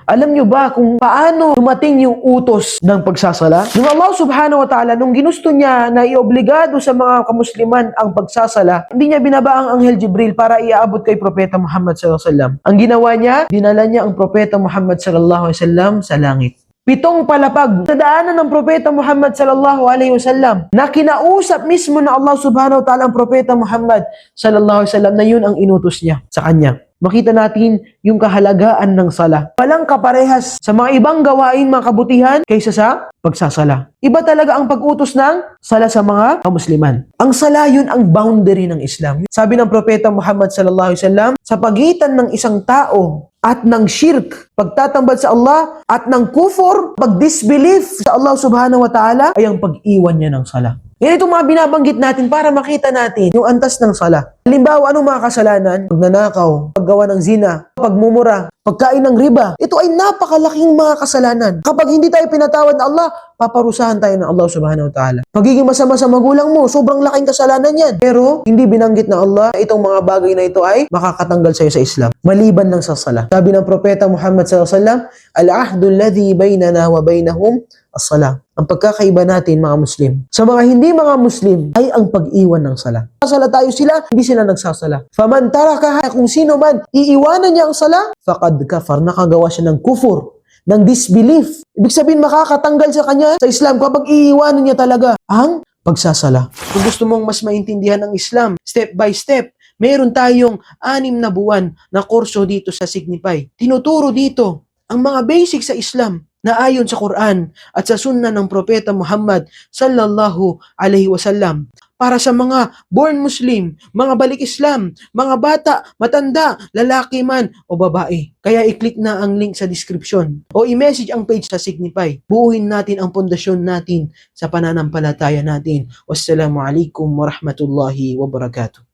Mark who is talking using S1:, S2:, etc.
S1: Alam nyo ba kung paano dumating yung utos ng pagsasala? Nung Allah subhanahu wa ta'ala, nung ginusto niya na iobligado sa mga kamusliman ang pagsasala, hindi niya binaba ang Anghel Jibril para iaabot kay Propeta Muhammad sallallahu alaihi wasallam. Ang ginawa niya, dinala niya ang Propeta Muhammad sallallahu alaihi wasallam sa langit. 7 palapag sa daanan ng Propeta Muhammad sallallahu alaihi wasallam na kinausap mismo na Allah subhanahu wa ta'ala ang Propeta Muhammad sallallahu alaihi wasallam na yun ang inutos niya sa kanya. Makita natin yung kahalagaan ng sala. Walang kaparehas sa mga ibang gawain, mga kabutihan kaysa sa pagsasala. Iba talaga ang pag-utos ng sala sa mga kamusliman. Ang sala yun ang boundary ng Islam. Sabi ng Propeta Muhammad sallallahu alaihi wasallam, sa pagitan ng isang tao at ng shirk, pagtatambad sa Allah, at ng kufur, pag-disbelief sa Allah subhanahu wa ta'ala, ay ang pag-iwan niya ng sala. Yan itong mga binabanggit natin para makita natin yung antas ng sala. Halimbawa, anong mga kasalanan? Pagnanakaw, paggawa ng zina, pagmumura, pagkain ng riba. Ito ay napakalaking mga kasalanan. Kapag hindi tayo pinatawad ng Allah, paparusahan tayo ng Allah subhanahu wa ta'ala. Pagiging masama sa magulang mo, sobrang laking kasalanan yan. Pero, hindi binanggit na Allah, itong mga bagay na ito ay makakatanggal sa'yo sa Islam. Maliban lang sa sala. Sabi ng Propeta Muhammad sallallahu alaihi wasallam, al-ahdu alladhi baynana wa baynahum as-salah. Ang pagkakaiba natin mga Muslim. Sa mga hindi mga Muslim ay ang pag-iwan ng sala. Sala tayo sila, hindi sila nagsasala. Faman tarakaha, kung sino man iiwanan niya ang sala, faqad kafar, nakagawa siya ng kufur, ng disbelief. Ibig sabihin makakatanggal sa kanya sa Islam kapag iiwanan niya talaga ang pagsasala. Kung gusto mong mas maintindihan ang Islam, step by step, meron tayong 6 na buwan na kurso dito sa Signify. Tinuturo dito ang mga basic sa Islam na ayon sa Quran at sa sunnah ng Propeta Muhammad sallallahu alaihi wasallam. Para sa mga born Muslim, mga balik Islam, mga bata, matanda, lalaki man o babae. Kaya i-click na ang link sa description o i-message ang page sa Signify. Buuin natin ang pundasyon natin sa pananampalataya natin. Wassalamualaikum warahmatullahi wabarakatuh.